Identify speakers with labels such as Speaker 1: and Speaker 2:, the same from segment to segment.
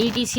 Speaker 1: ETC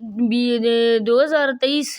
Speaker 1: 2023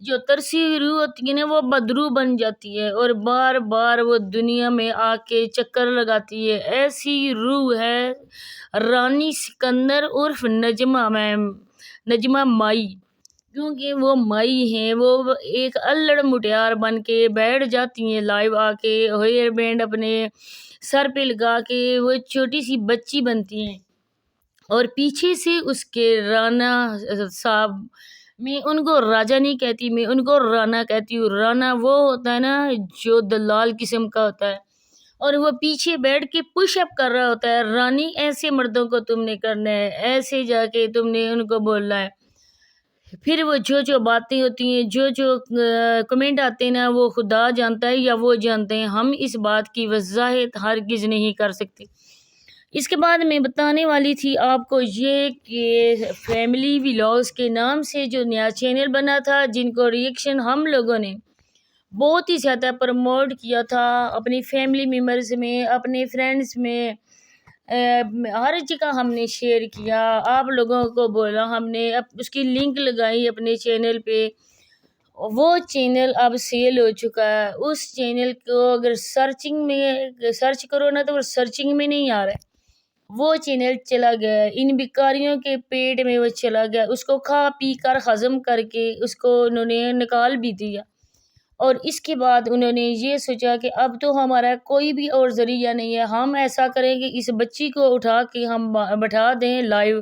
Speaker 1: جو ترسی ہوئی روح ہوتی ہے نا وہ بدروح بن جاتی ہے اور بار بار وہ دنیا میں آ کے چکر لگاتی ہے. ایسی روح ہے رانی سکندر عرف نجمہ مائی. کیونکہ وہ مائی ہیں، وہ ایک الڑ مٹیار بن کے بیٹھ جاتی ہیں لائیو آ کے، ہیئر بینڈ اپنے سر پہ لگا کے وہ چھوٹی سی بچی بنتی ہیں، اور پیچھے سے اس کے رانا صاحب، میں ان کو راجا نہیں کہتی، میں ان کو رانا کہتی ہوں. رانا وہ ہوتا ہے نا جو دلال قسم کا ہوتا ہے، اور وہ پیچھے بیٹھ کے پش اپ کر رہا ہوتا ہے. رانی ایسے مردوں کو تم نے کرنا ہے، ایسے جا کے تم نے ان کو بولنا ہے. پھر وہ جو باتیں ہوتی ہیں، جو کمنٹ آتے ہیں نا، وہ خدا جانتا ہے یا وہ جانتے ہیں. ہم اس بات کی وضاحت ہرگز نہیں کر سکتے. اس کے بعد میں بتانے والی تھی آپ کو یہ کہ فیملی ولاگز کے نام سے جو نیا چینل بنا تھا، جن کو ریئیکشن ہم لوگوں نے بہت ہی زیادہ پروموٹ کیا تھا اپنی فیملی ممبرز میں، اپنے فرینڈز میں، ہر جگہ ہم نے شیئر کیا، آپ لوگوں کو بولا، ہم نے اس کی لنک لگائی اپنے چینل پہ. وہ چینل اب سیل ہو چکا ہے. اس چینل کو اگر سرچنگ میں سرچ کرو نا تو وہ سرچنگ میں نہیں آ رہا ہے. وہ چینل چلا گیا ہے، ان بیکاریوں کے پیٹ میں وہ چلا گیا. اس کو کھا پی کر ہضم کر کے اس کو انہوں نے نکال بھی دیا. اور اس کے بعد انہوں نے یہ سوچا کہ اب تو ہمارا کوئی بھی اور ذریعہ نہیں ہے، ہم ایسا کریں کہ اس بچی کو اٹھا کے ہم بٹھا دیں لائیو.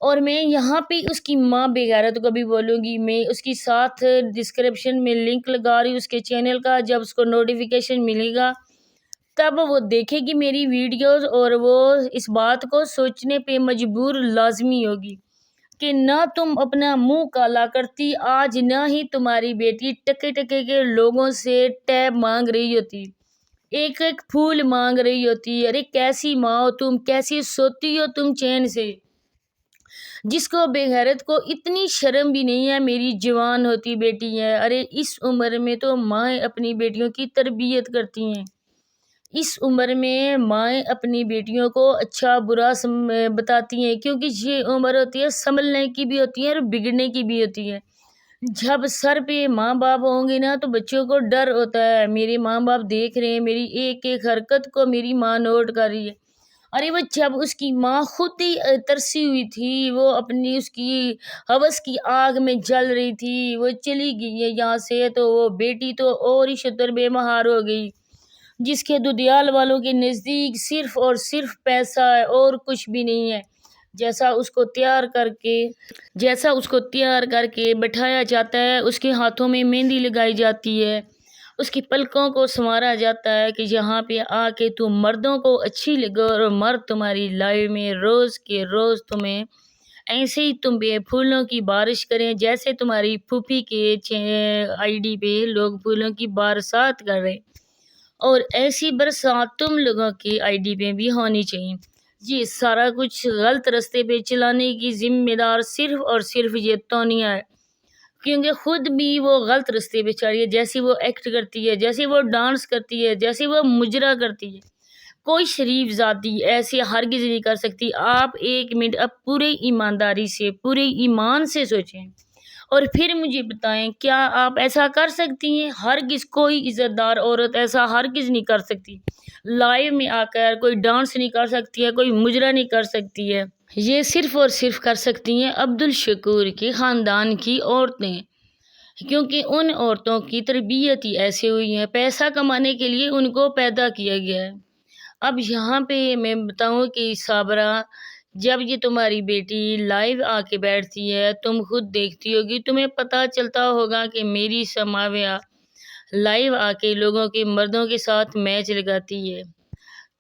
Speaker 1: اور میں یہاں پہ اس کی ماں بے غیرت کو بھی بولوں گی، میں اس کی ساتھ ڈسکرپشن میں لنک لگا رہی ہوں اس کے چینل کا. جب اس کو نوٹیفیکیشن ملے گا تب وہ دیکھے گی میری ویڈیوز، اور وہ اس بات کو سوچنے پہ مجبور لازمی ہوگی کہ نہ تم اپنا منہ کالا کرتی آج، نہ ہی تمہاری بیٹی ٹکے ٹکے کے لوگوں سے ٹیب مانگ رہی ہوتی، ایک ایک پھول مانگ رہی ہوتی. ارے کیسی ماں ہو تم، کیسی سوتی ہو تم چین سے، جس کو بے غیرت کو اتنی شرم بھی نہیں ہے میری جوان ہوتی بیٹی ہے. ارے اس عمر میں تو مائیں اپنی بیٹیوں کی تربیت کرتی ہیں، اس عمر میں مائیں اپنی بیٹیوں کو اچھا برا بتاتی ہیں، کیونکہ یہ عمر ہوتی ہے سنبھلنے کی بھی ہوتی ہے اور بگڑنے کی بھی ہوتی ہے. جب سر پہ ماں باپ ہوں گے نا تو بچوں کو ڈر ہوتا ہے، میرے ماں باپ دیکھ رہے ہیں، میری ایک ایک حرکت کو میری ماں نوٹ کر رہی ہے. ارے وہ جب اس کی ماں خود ہی ترسی ہوئی تھی، وہ اپنی اس کی ہوس کی آگ میں جل رہی تھی، وہ چلی گئی ہے یہاں سے، تو وہ بیٹی تو اور ہی شتر بے مہار ہو گئی، جس کے دودیال والوں کے نزدیک صرف اور صرف پیسہ ہے اور کچھ بھی نہیں ہے. جیسا اس کو تیار کر کے بٹھایا جاتا ہے، اس کے ہاتھوں میں مہندی لگائی جاتی ہے، اس کی پلکوں کو سنوارا جاتا ہے کہ یہاں پہ آ کے تم مردوں کو اچھی لگو، اور مرد تمہاری لائف میں روز کے روز تمہیں ایسے ہی تم پہ پھولوں کی بارش کریں، جیسے تمہاری پھوپھی کے آئی ڈی پہ لوگ پھولوں کی برسات کر رہے، اور ایسی برسات تم لوگوں کی آئی ڈی پہ بھی ہونی چاہیے. یہ سارا کچھ غلط رستے پہ چلانے کی ذمہ دار صرف اور صرف یہ تونیہ ہے، کیونکہ خود بھی وہ غلط رستے پہ چل رہی ہے. جیسے وہ ایکٹ کرتی ہے، جیسے وہ ڈانس کرتی ہے، جیسے وہ مجرا کرتی ہے، کوئی شریف ذاتی ایسے ہرگز نہیں کر سکتی. آپ ایک منٹ اب پورے ایمانداری سے، پورے ایمان سے سوچیں اور پھر مجھے بتائیں، کیا آپ ایسا کر سکتی ہیں؟ ہرگز کوئی عزت دار عورت ایسا ہرگز نہیں کر سکتی. لائیو میں آ کر کوئی ڈانس نہیں کر سکتی ہے، کوئی مجرا نہیں کر سکتی ہے. یہ صرف اور صرف کر سکتی ہیں عبدالشکور کے خاندان کی عورتیں، کیونکہ ان عورتوں کی تربیت ہی ایسے ہوئی ہے، پیسہ کمانے کے لیے ان کو پیدا کیا گیا ہے. اب یہاں پہ میں بتاؤں کہ صابرہ، جب یہ تمہاری بیٹی لائیو آ کے بیٹھتی ہے، تم خود دیکھتی ہوگی، تمہیں پتہ چلتا ہوگا کہ میری سماویہ لائیو آ کے لوگوں کے مردوں کے ساتھ میچ لگاتی ہے.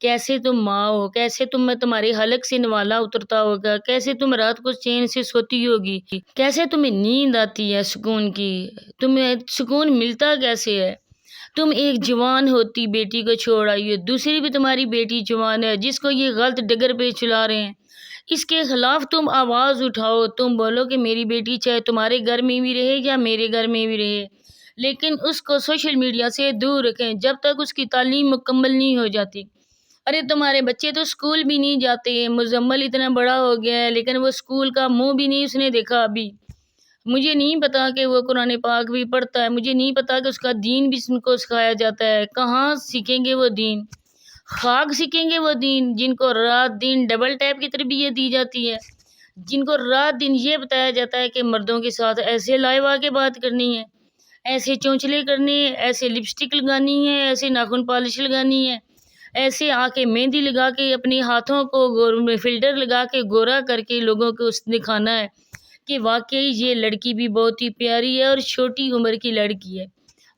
Speaker 1: کیسے تم ماں ہو، کیسے تمہارے حلق سے نوالا اترتا ہوگا، کیسے تم رات کو چین سے سوتی ہوگی، کیسے تمہیں نیند آتی ہے سکون کی، تمہیں سکون ملتا کیسے ہے. تم ایک جوان ہوتی بیٹی کو چھوڑ آئی ہو، دوسری بھی تمہاری بیٹی جوان ہے جس کو یہ غلط ڈگر پہ چلا رہے ہیں، اس کے خلاف تم آواز اٹھاؤ، تم بولو کہ میری بیٹی چاہے تمہارے گھر میں بھی رہے یا میرے گھر میں بھی رہے، لیکن اس کو سوشل میڈیا سے دور رکھیں جب تک اس کی تعلیم مکمل نہیں ہو جاتی. ارے تمہارے بچے تو اسکول بھی نہیں جاتے، مزمل اتنا بڑا ہو گیا ہے لیکن وہ اسکول کا منہ بھی نہیں اس نے دیکھا ابھی. مجھے نہیں پتا کہ وہ قرآن پاک بھی پڑھتا ہے، مجھے نہیں پتا کہ اس کا دین بھی ان کو سکھایا جاتا ہے۔ کہاں سیکھیں گے وہ دین؟ خاک سیکھیں گے وہ دین جن کو رات دن ڈبل ٹیپ کی تربیت دی جاتی ہے، جن کو رات دن یہ بتایا جاتا ہے کہ مردوں کے ساتھ ایسے لائیو آ کے بات کرنی ہے، ایسے چونچلے کرنے ہیں، ایسے لپسٹک لگانی ہے، ایسے ناخن پالش لگانی ہے، ایسے آ کے مہندی لگا کے اپنے ہاتھوں کو فلٹر لگا کے گورا کر کے لوگوں کو دکھانا ہے کہ واقعی یہ لڑکی بھی بہت ہی پیاری ہے اور چھوٹی عمر کی لڑکی ہے۔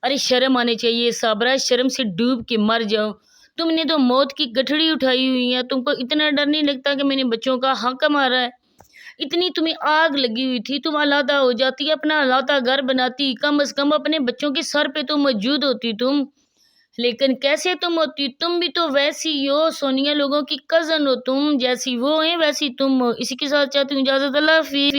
Speaker 1: ارے شرم آنے چاہیے صابرہ، شرم سے ڈوب کے مر جاؤ۔ تم نے تو موت کی گٹھڑی اٹھائی ہوئی ہے، تم کو اتنا ڈر نہیں لگتا کہ میں نے بچوں کا حق مارا ہے؟ اتنی تمہیں آگ لگی ہوئی تھی، تم علیحدہ ہو جاتی، اپنا علیحدہ گھر بناتی، کم از کم اپنے بچوں کے سر پہ تو موجود ہوتی تم۔ لیکن کیسے تم ہوتی؟ تم بھی تو ویسی ہی ہو، سونیا لوگوں کی کزن ہو تم، جیسی وہ ہیں ویسی تم ہو۔ اسی کے ساتھ چاہتی ہوں اجازت، اللہ حافظ۔